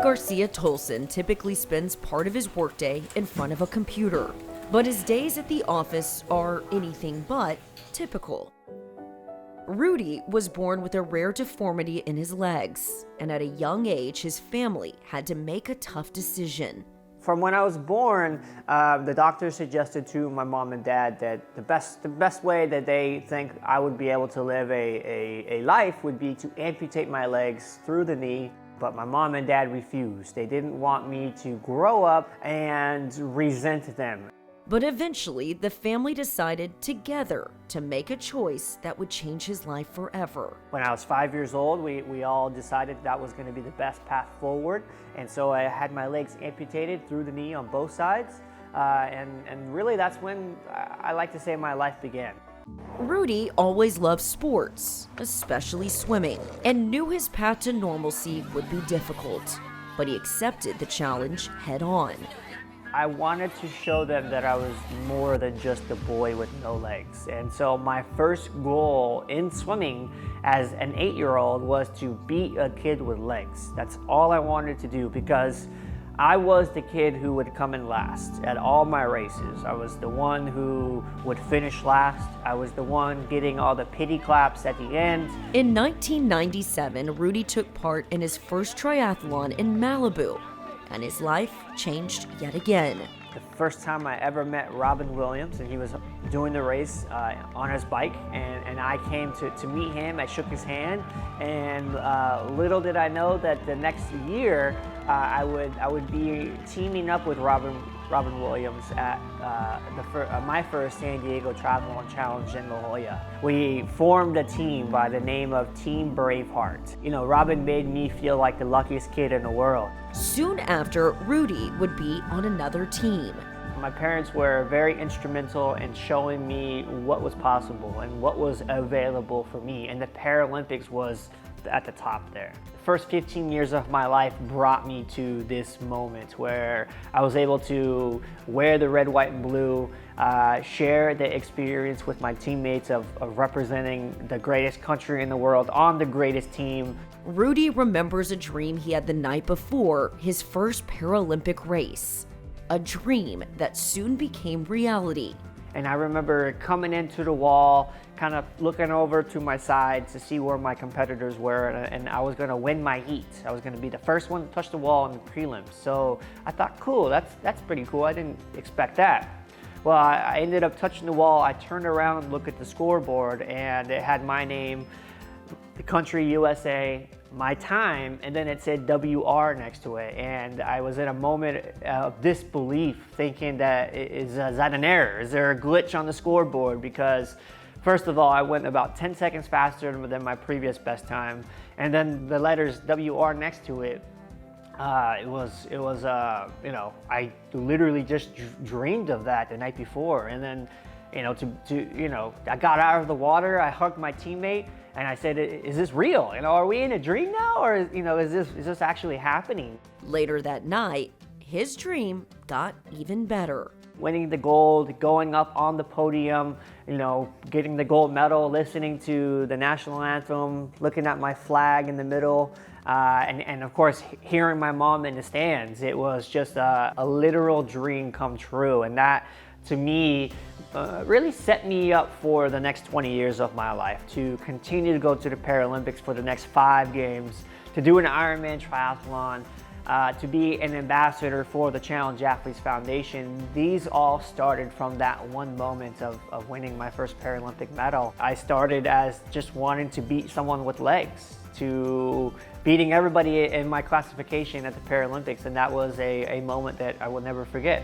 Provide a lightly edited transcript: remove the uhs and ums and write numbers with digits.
Garcia-Tolson typically spends part of his workday in front of a computer, but his days at the office are anything but typical. Rudy was born with a rare deformity in his legs, and at a young age, his family had to make a tough decision. From when I was born, the doctor suggested to my mom and dad that the best way that they think I would be able to live a life would be to amputate my legs through the knee. But my mom and dad refused. They didn't want me to grow up and resent them. But eventually, the family decided together to make a choice that would change his life forever. When I was 5 years old, we all decided that was going to be the best path forward. And so I had my legs amputated through the knee on both sides. And really that's when I like to say my life began. Rudy always loved sports, especially swimming, and knew his path to normalcy would be difficult. But he accepted the challenge head on. I wanted to show them that I was more than just a boy with no legs. And so my first goal in swimming as an 8-year-old was to beat a kid with legs. That's all I wanted to do, because I was the kid who would come in last at all my races. I was the one who would finish last. I was the one getting all the pity claps at the end. In 1997, Rudy took part in his first triathlon in Malibu, and his life changed yet again. The first time I ever met Robin Williams, and he was doing the race on his bike, and I came to meet him. I shook his hand, and little did I know that the next year I would be teaming up with Robin Williams at my first San Diego Triathlon Challenge in La Jolla. We formed a team by the name of Team Braveheart. You know, Robin made me feel like the luckiest kid in the world. Soon after, Rudy would be on another team. My parents were very instrumental in showing me what was possible and what was available for me, and the Paralympics was at the top there. The first 15 years of my life brought me to this moment where I was able to wear the red, white, and blue, share the experience with my teammates of representing the greatest country in the world on the greatest team. Rudy remembers a dream he had the night before his first Paralympic race, a dream that soon became reality. And I remember coming into the wall, kind of looking over to my side to see where my competitors were, and I was going to win my heat. I was going to be the first one to touch the wall in the prelims. So I thought, cool, that's pretty cool. I didn't expect that. Well, I ended up touching the wall. I turned around and looked at the scoreboard, and it had my name, the country USA, my time, and then it said WR next to it. And I was in a moment of disbelief, thinking that, is that an error? Is there a glitch on the scoreboard? Because first of all, I went about 10 seconds faster than my previous best time. And then the letters WR next to it, it was you know, I literally just dreamed of that the night before. And then, you know, I got out of the water, I hugged my teammate, and I said, is this real? You know, are we in a dream now? Or, you know, is this actually happening? Later that night, his dream got even better. Winning the gold, going up on the podium, you know, getting the gold medal, listening to the national anthem, looking at my flag in the middle, and of course, hearing my mom in the stands. It was just a literal dream come true. And that, to me, really set me up for the next 20 years of my life, to continue to go to the Paralympics for the next 5 games, to do an Ironman triathlon, to be an ambassador for the Challenge Athletes Foundation. These all started from that one moment of winning my first Paralympic medal. I started as just wanting to beat someone with legs, to beating everybody in my classification at the Paralympics, and that was a moment that I will never forget.